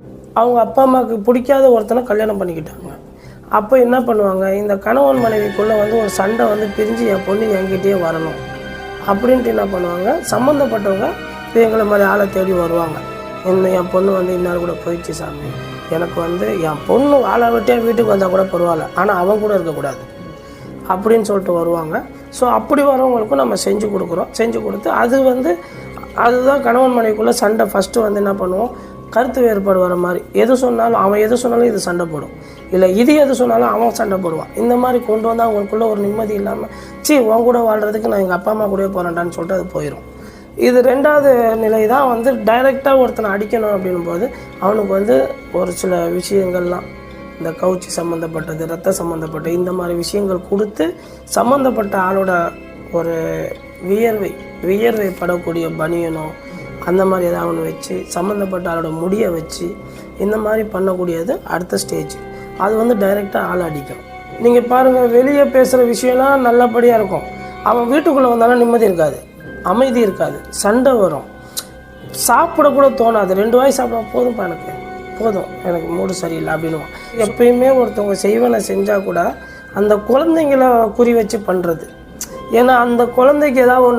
அவங்க அப்பா அம்மாவுக்கு பிடிக்காத ஒருத்தனை கல்யாணம் பண்ணிக்கிட்டாங்க. அப்போ என்ன பண்ணுவாங்க, இந்த கணவன் மனைவிக்குள்ளே வந்து ஒரு சண்டை வந்து பிரிஞ்சு என் பொண்ணு என்கிட்டயே வரணும் அப்படின்ட்டு என்ன பண்ணுவாங்க, சம்மந்தப்பட்டவங்க எங்களை மாதிரி ஆளை தேடி வருவாங்க. இன்னும் என் பொண்ணு வந்து இன்னார் கூட போயிடுச்சு சாமி, எனக்கு வந்து என் பொண்ணு ஆளை விட்டே வீட்டுக்கு வந்தால் கூட பரவாயில்ல, ஆனால் அவன் கூட இருக்கக்கூடாது அப்படின்னு சொல்லிட்டு வருவாங்க. ஸோ அப்படி வரவங்களுக்கும் நம்ம செஞ்சு கொடுக்குறோம். செஞ்சு கொடுத்து அதுதான் கணவன் மனைவிக்குள்ளே சண்டை. ஃபஸ்ட்டு வந்து என்ன பண்ணுவோம், கருத்து வேறுபாடு வர மாதிரி எது சொன்னாலும் அவன் எது சொன்னாலும் இது சண்டை போடும், இல்லை இது எது சொன்னாலும் அவன் சண்டை போடுவான். இந்த மாதிரி கொண்டு வந்தால் அவங்களுக்குள்ளே ஒரு நிம்மதி இல்லாமல் உன் கூட வாழ்கிறதுக்கு நான் எங்கள் அப்பா அம்மா கூடவே போகிறேன்டான்னு சொல்லிட்டு அது போயிடும். இது ரெண்டாவது நிலை தான் வந்து டைரெக்டாக ஒருத்தனை அடிக்கணும் அப்படின்னும்போது அவனுக்கு வந்து ஒரு சில விஷயங்கள்லாம் இந்த கவுச்சி சம்மந்தப்பட்டது, ரத்த சம்மந்தப்பட்ட இந்த மாதிரி விஷயங்கள் கொடுத்து சம்மந்தப்பட்ட ஆளோட ஒரு வியர்வை படக்கூடிய பனியனோ அந்த மாதிரி ஏதாவது ஒன்று வச்சு சம்மந்தப்பட்ட ஆளோட முடியை வச்சு இந்த மாதிரி பண்ணக்கூடியது அடுத்த ஸ்டேஜ். அது வந்து டைரெக்டாக ஆள் அடிக்கும். நீங்கள் பாருங்கள், வெளியே பேசுகிற விஷயம்லாம் நல்லபடியாக இருக்கும், அவன் வீட்டுக்குள்ளே வந்தாலும் நிம்மதி இருக்காது, அமைதி இருக்காது, சண்டை வரும், சாப்பிடக்கூட தோணாது. 2 வாய் சாப்பிட போதும்ப்பா, எனக்கு மூடு சரியில்லை அப்படின்னுவான். எப்பயுமே ஒருத்தவங்க செய்வனை செஞ்சால் கூட அந்த குழந்தைங்கள குறி வச்சு பண்ணுறது. ஏன்னா அந்த குழந்தைக்கு ஏதாவது ஒன்று